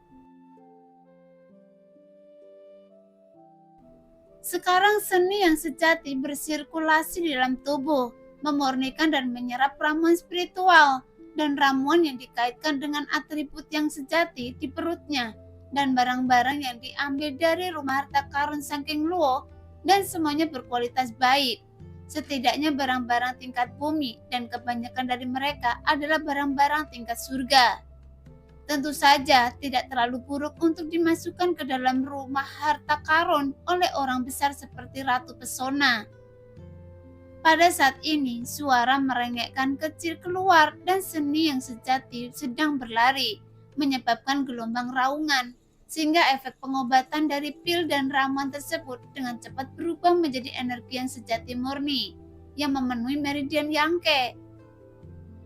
Sekarang seni yang sejati bersirkulasi di dalam tubuh, memurnikan dan menyerap ramuan spiritual, dan ramuan yang dikaitkan dengan atribut yang sejati di perutnya, dan barang-barang yang diambil dari rumah harta karun Sang King Luo, dan semuanya berkualitas baik. Setidaknya barang-barang tingkat bumi, dan kebanyakan dari mereka adalah barang-barang tingkat surga. Tentu saja tidak terlalu buruk untuk dimasukkan ke dalam rumah harta karun oleh orang besar seperti Ratu Pesona. Pada saat ini, suara merengekkan kecil keluar dan seni yang sejati sedang berlari, menyebabkan gelombang raungan, sehingga efek pengobatan dari pil dan ramuan tersebut dengan cepat berubah menjadi energi yang sejati murni, yang memenuhi meridian Yangke.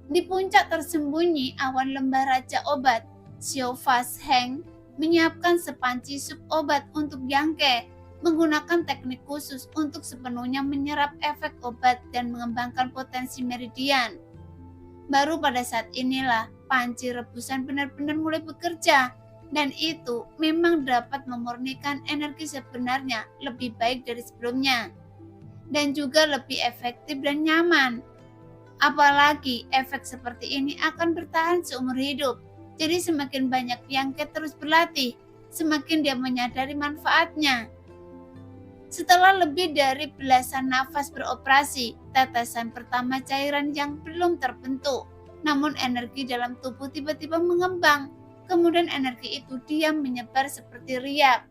Di puncak tersembunyi awan lembah Raja Obat, Xiao Fas Heng menyiapkan sepanci sup obat untuk Yangke, menggunakan teknik khusus untuk sepenuhnya menyerap efek obat dan mengembangkan potensi meridian. Baru pada saat inilah panci rebusan benar-benar mulai bekerja, dan itu memang dapat memurnikan energi sebenarnya lebih baik dari sebelumnya, dan juga lebih efektif dan nyaman. Apalagi efek seperti ini akan bertahan seumur hidup. Jadi semakin banyak Yangke terus berlatih, semakin dia menyadari manfaatnya. Setelah lebih dari belasan nafas beroperasi, tetesan pertama cairan yang belum terbentuk, namun energi dalam tubuh tiba-tiba mengembang. Kemudian energi itu diam menyebar seperti riak.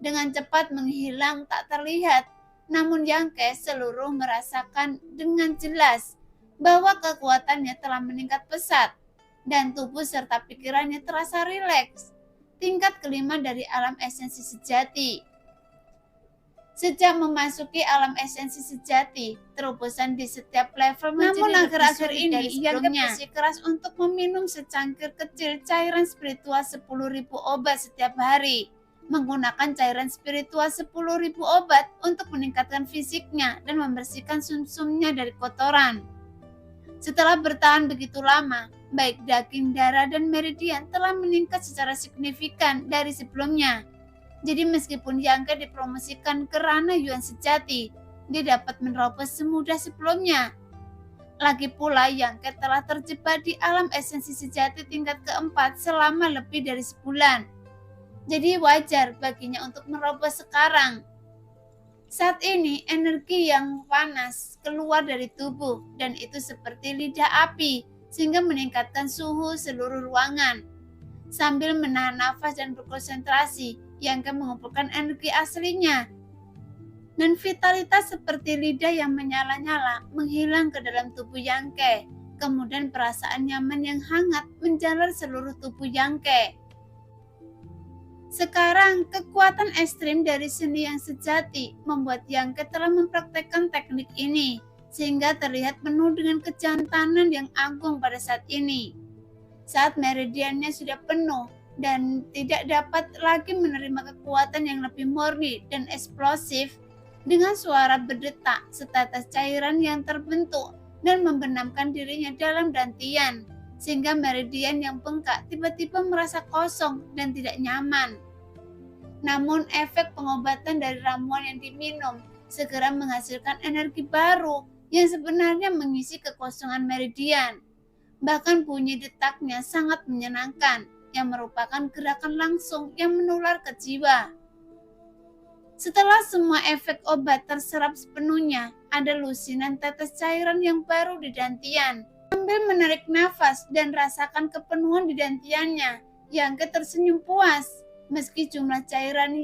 Dengan cepat menghilang tak terlihat, namun Yangke seluruh merasakan dengan jelas. bahwa kekuatannya telah meningkat pesat dan tubuh serta pikirannya terasa rileks. Tingkat kelima dari alam esensi sejati. Sejak memasuki alam esensi sejati, terobosan di setiap level menjadi Namun lebih akhir-akhir sulit ini dari Yang sebelumnya. bersikeras untuk meminum secangkir kecil cairan spiritual 10.000 obat setiap hari. Menggunakan cairan spiritual 10.000 obat untuk meningkatkan fisiknya dan membersihkan sumsumnya dari kotoran. Setelah bertahan begitu lama, baik daging, darah, dan meridian telah meningkat secara signifikan dari sebelumnya. Jadi meskipun Yang Ke dipromosikan ke ranah Yuan sejati, dia dapat menerobos semudah sebelumnya. Lagi pula Yang Ke telah terjebak di alam esensi sejati tingkat keempat selama lebih dari sebulan. Jadi wajar baginya untuk menerobos sekarang. Saat ini energi yang panas keluar dari tubuh dan itu seperti lidah api sehingga meningkatkan suhu seluruh ruangan. Sambil menahan nafas dan berkonsentrasi, Yang Ke mengumpulkan energi aslinya. Dan vitalitas seperti lidah yang menyala-nyala menghilang ke dalam tubuh Yang Ke. Kemudian perasaan nyaman yang hangat menjalar seluruh tubuh Yang Ke. Sekarang, kekuatan ekstrim dari seni yang sejati membuat Yang Ke telah mempraktekkan teknik ini, sehingga terlihat penuh dengan kejantanan yang agung pada saat ini. Saat meridiannya sudah penuh dan tidak dapat lagi menerima kekuatan yang lebih murni dan eksplosif, dengan suara berdetak setetes cairan yang terbentuk dan membenamkan dirinya dalam dantian, sehingga meridian yang bengkak tiba-tiba merasa kosong dan tidak nyaman. Namun efek pengobatan dari ramuan yang diminum segera menghasilkan energi baru yang sebenarnya mengisi kekosongan meridian. Bahkan bunyi detaknya sangat menyenangkan, yang merupakan gerakan langsung yang menular ke jiwa. Setelah semua efek obat terserap sepenuhnya, ada lusinan tetes cairan yang baru di dantian. Sambil menarik nafas dan rasakan kepenuhan di dantiannya, Yang Ke tersenyum puas. Meski jumlah cairan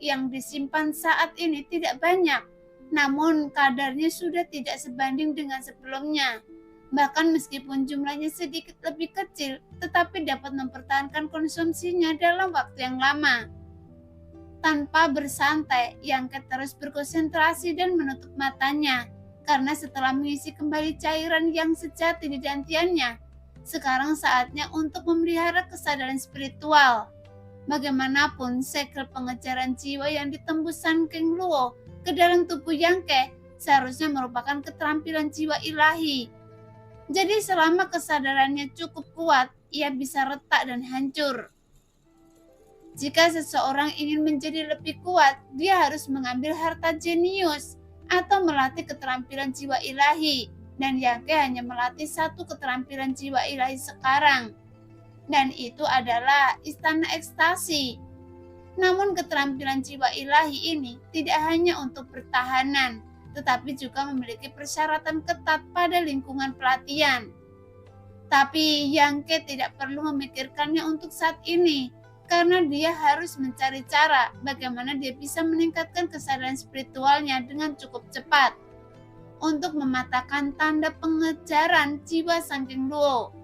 yang disimpan saat ini tidak banyak, namun kadarnya sudah tidak sebanding dengan sebelumnya. Bahkan meskipun jumlahnya sedikit lebih kecil, tetapi dapat mempertahankan konsumsinya dalam waktu yang lama. Tanpa bersantai, Yang Ke terus berkonsentrasi dan menutup matanya, karena setelah mengisi kembali cairan yang sejati di dantiannya, sekarang saatnya untuk memelihara kesadaran spiritual. Bagaimanapun, segel pengejaran jiwa yang ditembus San Keng Luo ke dalam tubuh Yang Ke seharusnya merupakan keterampilan jiwa ilahi. Jadi selama kesadarannya cukup kuat, ia bisa retak dan hancur. Jika seseorang ingin menjadi lebih kuat, dia harus mengambil harta jenius atau melatih keterampilan jiwa ilahi. Dan Yang Ke hanya melatih satu keterampilan jiwa ilahi sekarang. Dan itu adalah istana ekstasi. Namun keterampilan jiwa ilahi ini tidak hanya untuk pertahanan, tetapi juga memiliki persyaratan ketat pada lingkungan pelatihan. Tapi Yang Ke tidak perlu memikirkannya untuk saat ini, karena dia harus mencari cara bagaimana dia bisa meningkatkan kesadaran spiritualnya dengan cukup cepat untuk mematahkan tanda pengejaran jiwa San Keng Luo.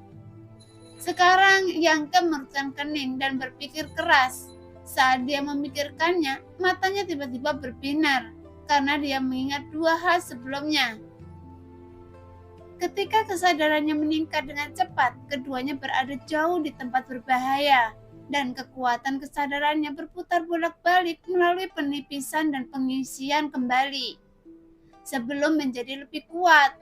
Sekarang Yang Ke mengerutkan kening dan berpikir keras. Saat dia memikirkannya, matanya tiba-tiba berbinar karena dia mengingat dua hal sebelumnya. Ketika kesadarannya meningkat dengan cepat, keduanya berada jauh di tempat berbahaya dan kekuatan kesadarannya berputar bolak-balik melalui penipisan dan pengisian kembali sebelum menjadi lebih kuat.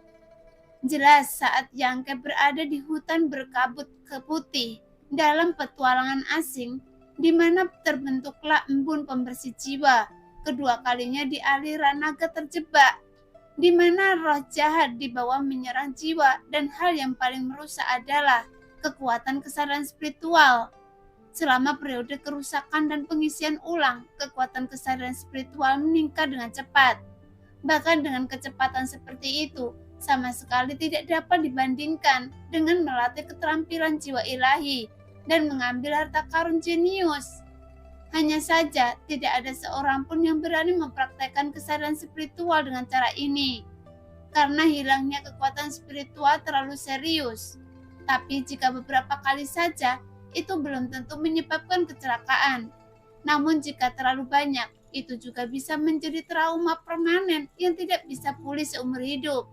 Jelas saat Yang Ke berada di hutan berkabut keputih dalam petualangan asing, di mana terbentuklah embun pembersih jiwa. Kedua kalinya di aliran naga terjebak, di mana roh jahat di bawah menyerang jiwa, dan hal yang paling merusak adalah kekuatan kesadaran spiritual. Selama periode kerusakan dan pengisian ulang, kekuatan kesadaran spiritual meningkat dengan cepat. Bahkan dengan kecepatan seperti itu, sama sekali tidak dapat dibandingkan dengan melatih keterampilan jiwa ilahi dan mengambil harta karun jenius. Hanya saja, tidak ada seorang pun yang berani mempraktekkan kesadaran spiritual dengan cara ini. karena hilangnya kekuatan spiritual terlalu serius. Tapi jika beberapa kali saja, itu belum tentu menyebabkan kecelakaan. Namun jika terlalu banyak, itu juga bisa menjadi trauma permanen yang tidak bisa pulih seumur hidup.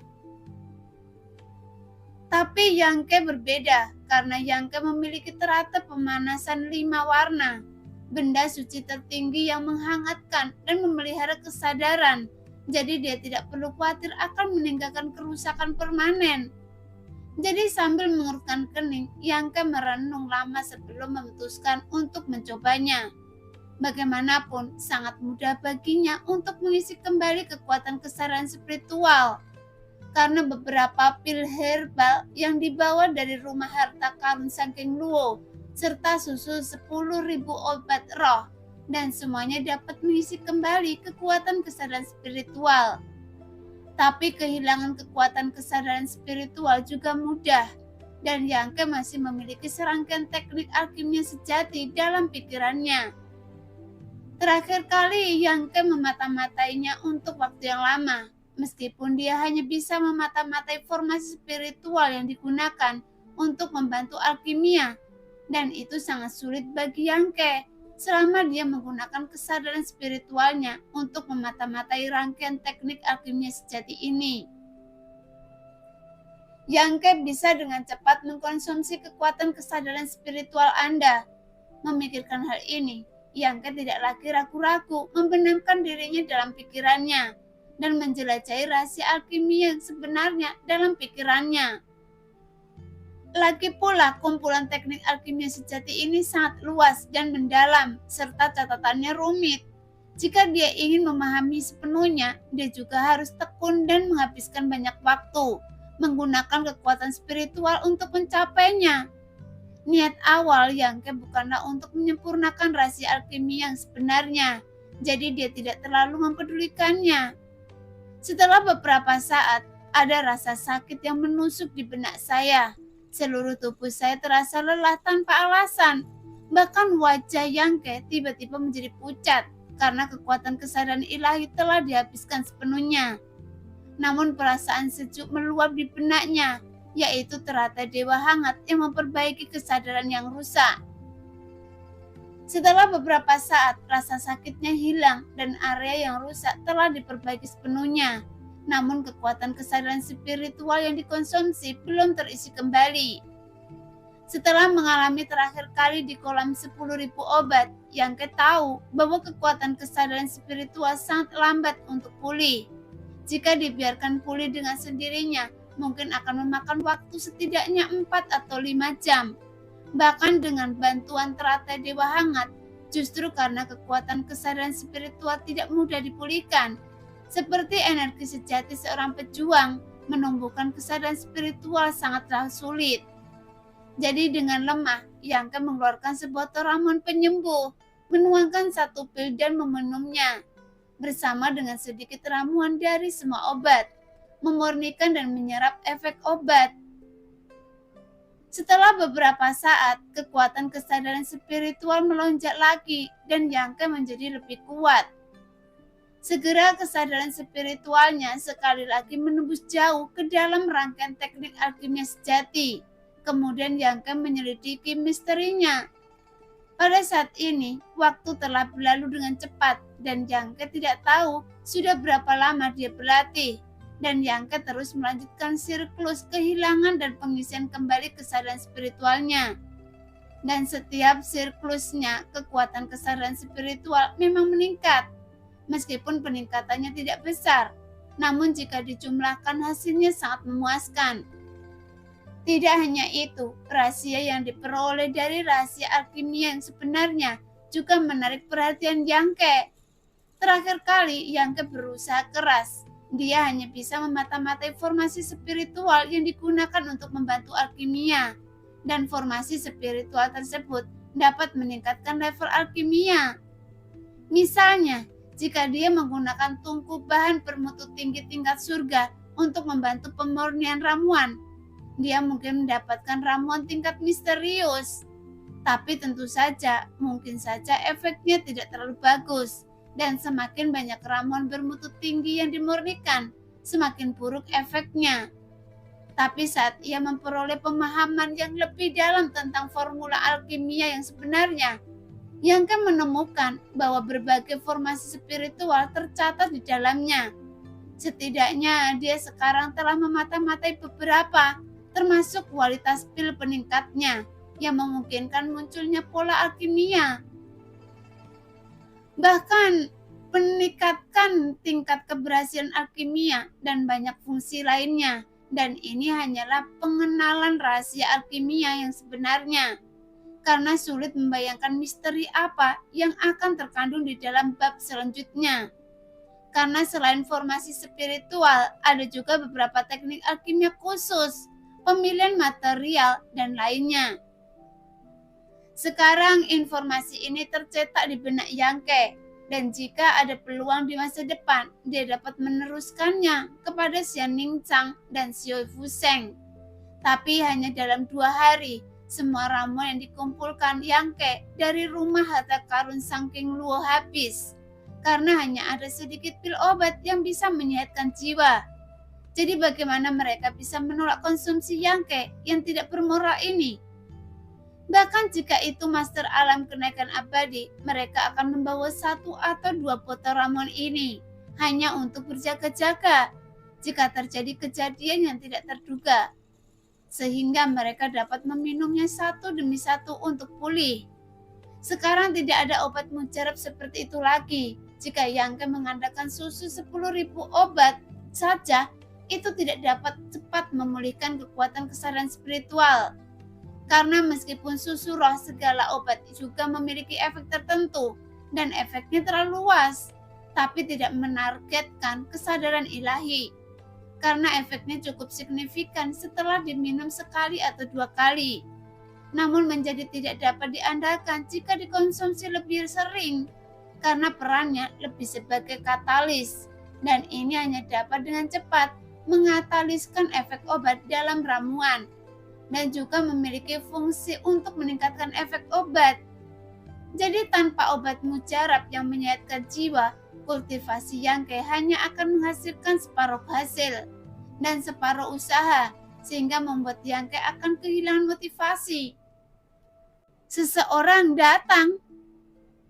Tapi Yangke berbeda, karena Yangke memiliki teratai pemanasan 5 warna, benda suci tertinggi yang menghangatkan dan memelihara kesadaran. Jadi dia tidak perlu khawatir akan meninggalkan kerusakan permanen. Jadi sambil mengerutkan kening, Yangke merenung lama sebelum memutuskan untuk mencobanya. Bagaimanapun, sangat mudah baginya untuk mengisi kembali kekuatan kesadaran spiritual. Karena beberapa pil herbal yang dibawa dari rumah harta karun Saking Luo, serta susul 10.000 obat roh, dan semuanya dapat mengisi kembali kekuatan kesadaran spiritual. Tapi kehilangan kekuatan kesadaran spiritual juga mudah, dan Yangke masih memiliki serangkaian teknik alkimia sejati dalam pikirannya. Terakhir kali Yangke memata-matainya untuk waktu yang lama, meskipun dia hanya bisa memata-matai formasi spiritual yang digunakan untuk membantu alkimia, dan itu sangat sulit bagi Yangke selama dia menggunakan kesadaran spiritualnya untuk memata-matai rangkaian teknik alkimia sejati ini. Yangke bisa dengan cepat mengkonsumsi kekuatan kesadaran spiritual Anda. Memikirkan hal ini, Yangke tidak lagi ragu-ragu membenamkan dirinya dalam pikirannya dan menjelajahi rahasia alkimia yang sebenarnya dalam pikirannya. Lagi pula, kumpulan teknik alkimia sejati ini sangat luas dan mendalam, serta catatannya rumit. Jika dia ingin memahami sepenuhnya, dia juga harus tekun dan menghabiskan banyak waktu, menggunakan kekuatan spiritual untuk mencapainya. Niat awal Yangke bukanlah untuk menyempurnakan rahasia alkimia yang sebenarnya, jadi dia tidak terlalu mempedulikannya. Setelah beberapa saat, ada rasa sakit yang menusuk di benak saya. Seluruh tubuh saya terasa lelah tanpa alasan. Bahkan wajah Yangke tiba-tiba menjadi pucat karena kekuatan kesadaran ilahi telah dihabiskan sepenuhnya. Namun perasaan sejuk meluap di benaknya, yaitu teratai dewa hangat yang memperbaiki kesadaran yang rusak. Setelah beberapa saat, rasa sakitnya hilang dan area yang rusak telah diperbaiki sepenuhnya. Namun kekuatan kesadaran spiritual yang dikonsumsi belum terisi kembali. Setelah mengalami terakhir kali di kolam 10.000 obat, Yangke tahu bahwa kekuatan kesadaran spiritual sangat lambat untuk pulih. Jika dibiarkan pulih dengan sendirinya, mungkin akan memakan waktu setidaknya 4 atau 5 jam. Bahkan dengan bantuan teratai dewa hangat, justru karena kekuatan kesadaran spiritual tidak mudah dipulihkan. Seperti energi sejati seorang pejuang, menumbuhkan kesadaran spiritual sangatlah sulit. Jadi dengan lemah, Yangke mengeluarkan sebotol ramuan penyembuh, menuangkan 1 pil dan meminumnya, bersama dengan sedikit ramuan dari semua obat, memurnikan dan menyerap efek obat. Setelah beberapa saat, kekuatan kesadaran spiritual melonjak lagi dan Yangke menjadi lebih kuat. Segera kesadaran spiritualnya sekali lagi menembus jauh ke dalam rangkaian teknik alkimia sejati. Kemudian Yangke menyelidiki misterinya. Pada saat ini, waktu telah berlalu dengan cepat dan Yangke tidak tahu sudah berapa lama dia berlatih. Dan Yangke terus melanjutkan siklus kehilangan dan pengisian kembali kesadaran spiritualnya. Dan setiap siklusnya, kekuatan kesadaran spiritual memang meningkat. Meskipun peningkatannya tidak besar, namun jika dijumlahkan hasilnya sangat memuaskan. Tidak hanya itu, rahasia yang diperoleh dari rahasia alkimia yang sebenarnya juga menarik perhatian Yangke. Terakhir kali Yangke berusaha keras. Dia hanya bisa memata-matai formasi spiritual yang digunakan untuk membantu alkimia, dan formasi spiritual tersebut dapat meningkatkan level alkimia. Misalnya, jika dia menggunakan tungku bahan bermutu tinggi tingkat surga untuk membantu pemurnian ramuan, dia mungkin mendapatkan ramuan tingkat misterius. Tapi tentu saja, mungkin saja efeknya tidak terlalu bagus. Dan semakin banyak ramuan bermutu tinggi yang dimurnikan, semakin buruk efeknya. Tapi saat ia memperoleh pemahaman yang lebih dalam tentang formula alkimia yang sebenarnya, Yanke menemukan bahwa berbagai formasi spiritual tercatat di dalamnya. Setidaknya dia sekarang telah memata-matai beberapa, termasuk kualitas pil peningkatnya yang memungkinkan munculnya pola alkimia. Bahkan meningkatkan tingkat keberhasilan alkimia dan banyak fungsi lainnya. Dan ini hanyalah pengenalan rahasia alkimia yang sebenarnya. Karena sulit membayangkan misteri apa yang akan terkandung di dalam bab selanjutnya. Karena selain formasi spiritual, ada juga beberapa teknik alkimia khusus, pemilihan material, dan lainnya. Sekarang informasi ini tercetak di benak Yanke, dan jika ada peluang di masa depan, dia dapat meneruskannya kepada Xian Ningchang dan Xiao Fuseng. Tapi hanya dalam 2 hari, semua ramuan yang dikumpulkan Yanke dari rumah harta karun Sangking Luo habis, karena hanya ada sedikit pil obat yang bisa menyehatkan jiwa. Jadi bagaimana mereka bisa menolak konsumsi Yanke yang tidak bermoral ini? Bahkan jika itu master alam kenaikan abadi, mereka akan membawa 1 atau 2 botol ramuan ini hanya untuk berjaga-jaga jika terjadi kejadian yang tidak terduga, sehingga mereka dapat meminumnya satu demi satu untuk pulih. Sekarang tidak ada obat mujarab seperti itu lagi. Jika Yanke mengandalkan susu 10.000 obat saja, itu tidak dapat cepat memulihkan kekuatan kesadaran spiritual. Karena meskipun susu roh segala obat juga memiliki efek tertentu dan efeknya terlalu luas, tapi tidak menargetkan kesadaran ilahi. Karena efeknya cukup signifikan setelah diminum sekali atau 2 kali. Namun menjadi tidak dapat diandalkan jika dikonsumsi lebih sering, karena perannya lebih sebagai katalis, dan ini hanya dapat dengan cepat mengataliskan efek obat dalam ramuan, dan juga memiliki fungsi untuk meningkatkan efek obat. Jadi tanpa obat mujarab yang menyehatkan jiwa, kultivasi Yanke hanya akan menghasilkan separuh hasil dan separuh usaha, sehingga membuat Yanke akan kehilangan motivasi. Seseorang datang.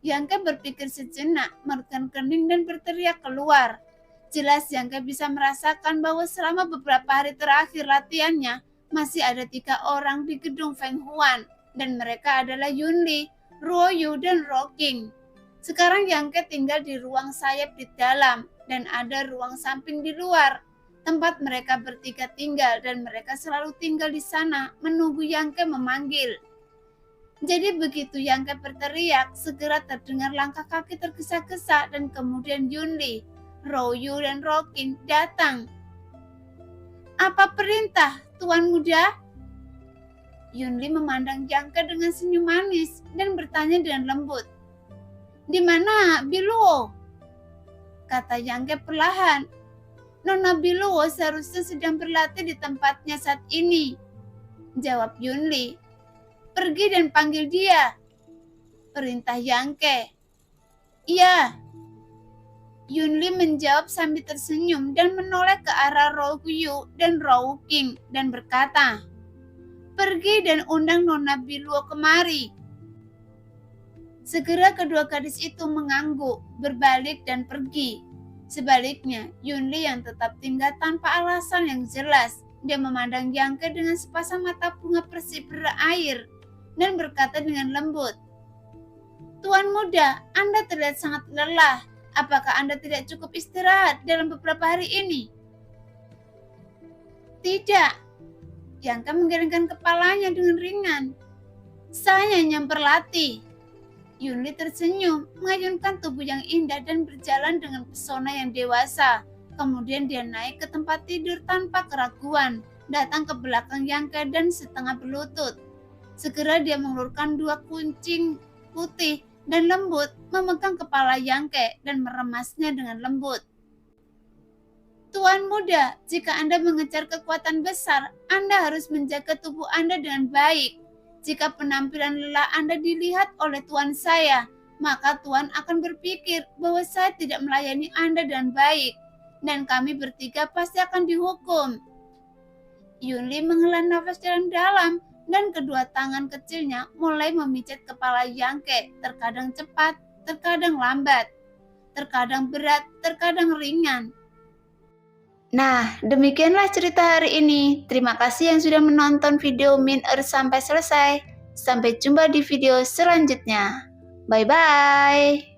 Yanke berpikir sejenak, mengerutkan kening dan berteriak keluar. Jelas Yanke bisa merasakan bahwa selama beberapa hari terakhir latihannya, masih ada 3 orang di gedung Feng Huan, dan mereka adalah Yunli, Ruoyu, dan Roking. Sekarang Yanke tinggal di ruang sayap di dalam, dan ada ruang samping di luar, tempat mereka bertiga tinggal, dan mereka selalu tinggal di sana menunggu Yanke memanggil. Jadi begitu Yanke berteriak, segera terdengar langkah kaki tergesa-gesa, dan kemudian Yunli, Ruoyu, dan Roking datang. Apa perintah, Tuan Muda? Yunli memandang Yanke dengan senyum manis dan bertanya dengan lembut. Di mana Biluo? Kata Yanke perlahan. Nona Biluo seharusnya sedang berlatih di tempatnya saat ini. Jawab Yunli. Pergi dan panggil dia. Perintah Yanke. Iya. Yunli menjawab sambil tersenyum dan menoleh ke arah Ruoyu dan Roking dan berkata, pergi dan undang Nona Biluo kemari. Segera kedua gadis itu mengangguk, berbalik dan pergi. Sebaliknya, Yunli yang tetap tinggal tanpa alasan yang jelas, dia memandang Yanke dengan sepasang mata bunga persik berair dan berkata dengan lembut, Tuan Muda, Anda terlihat sangat lelah. Apakah Anda tidak cukup istirahat dalam beberapa hari ini? Tidak. Yanke menggelengkan kepalanya dengan ringan. Saya hanya berlatih. Yunli tersenyum, mengayunkan tubuh yang indah dan berjalan dengan pesona yang dewasa. Kemudian dia naik ke tempat tidur tanpa keraguan, datang ke belakang Yanke dan setengah berlutut. Segera dia mengulurkan 2 kuncing putih dan lembut, memegang kepala Yanke dan meremasnya dengan lembut. Tuan Muda, jika Anda mengejar kekuatan besar, Anda harus menjaga tubuh Anda dengan baik. Jika penampilan lelah Anda dilihat oleh Tuan saya, maka Tuan akan berpikir bahwa saya tidak melayani Anda dengan baik. dan kami bertiga pasti akan dihukum. Yunli menghela nafas dalam-dalam dan kedua tangan kecilnya mulai memijat kepala Yangke, terkadang cepat, terkadang lambat, terkadang berat, terkadang ringan. Nah, demikianlah cerita hari ini. Terima kasih yang sudah menonton video Min Earth sampai selesai. Sampai jumpa di video selanjutnya. Bye-bye.